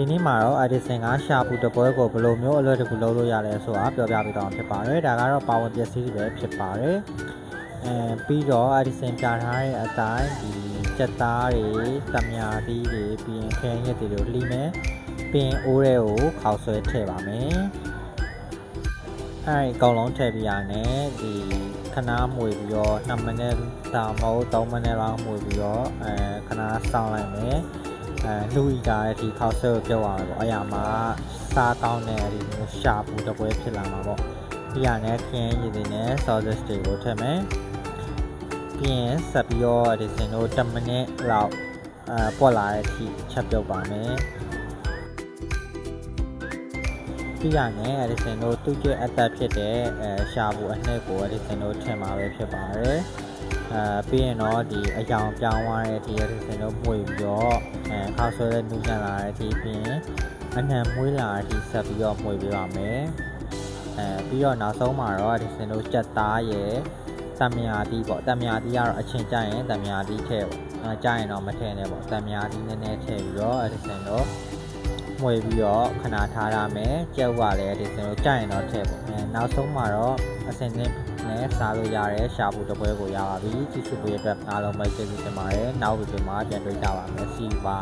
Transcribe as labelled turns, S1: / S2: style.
S1: ဒီနေ့မှာတော့ Edison ကရှာဖို့တပွဲကိုဘယ်လိုမျိုးအလွယ်တကူလုပ်လို့ရလဲဆိုတာပြောပြပေးတော့ဖြစ်ပါတယ်ဒါကတော့ပါဝင်ပစ္စည်းတွေပဲဖြစ်ပါတယ်ပြီးတော့ Edison ပြထားတဲ့အတိုင်းဒီစက်သားတွေတမယာသီးတွေပြီးရင်ခရမ်းရည်တွေကိုလှီးမယ်ပြီးရင်အိုးတွေကိုခေါက်ဆွဲထည့်ပါမယ်အဲဒီအကောင်လုံးထည့်ပြီးရတယ်ဒီခဏမှွေပြီးတော့2မိနစ်ဒါမဟုတ်3မိနစ်လောက်မှွေပြီးတော့ခဏစောင့်လိုက်မယ်လူဤတာဒီခေါက်ဆွဲကိုပြုတ်အောင်ပေါ့အရာမှာစားကောင်းတဲ့ဒီမျိုးရှာဖို့တပွဲဖြစ်လာမှာပေါ့ပြီးရတယ်ခရမ်းရည်တွေနဲ့ sauce တွေကိုထည့်မယ်ပြီးရင်ဆက်ပြီးတော့ဒီစင်တို့10မိနစ်လောက်ပွက်လာတဲ့အထိချက်ပြုတ်ပါမယ်ပြီးရတယ်ဒီစင်တို့သူ့ရဲ့အသက်ဖြစ်တဲ့ရှာဖို့အနှစ်ကိုဒီစင်တို့ထင်မှာပဲဖြစ်ပါတယ်ပြီးရင်တော့ဒီအယောင်ပြောင်းသွားတဲ့ဒီဒီစင်တို့မှွေပြီးတော့ခေါက်ဆွဲတဲ့နူးညံ့လာတဲ့ဒီပြီးရင်အနှံမွေးလာတဲ့ဒီဆက်ပြီးတော့မှွေပေးပါမယ်ပြီးတော့နောက်ဆုံးမှာတော့ဒီစင်တို့ကြက်သားရဲ့တမယာသီးပေါ့တမယာသီးကတော့အချင်းကြရင်တမယာသီးထည့်ပေါ့ကြရင်တော့မထည့်နဲ့ပေါ့တမယာသီးနည်းနည်းထည့်ပြီးတော့ဒီစင်တို့မှွေပြီးတော့ခဏထားရမယ်ကြက်ဝါလည်းဒီစင်တို့ကြရင်တော့ထည့်ပေါ့နောက်ဆုံးမှာတော့အစင်နဲ့စားလို့ရတဲ့ရှာဖို့တပွဲကိုရပါပြီကြည့်ရှုပေးတဲ့အတွက်အားလုံးပဲကျေးဇူးတင်ပါတယ်နောက်ဗီဒီယိုမှာပြန်တွေ့ကြပါမယ်စီပါ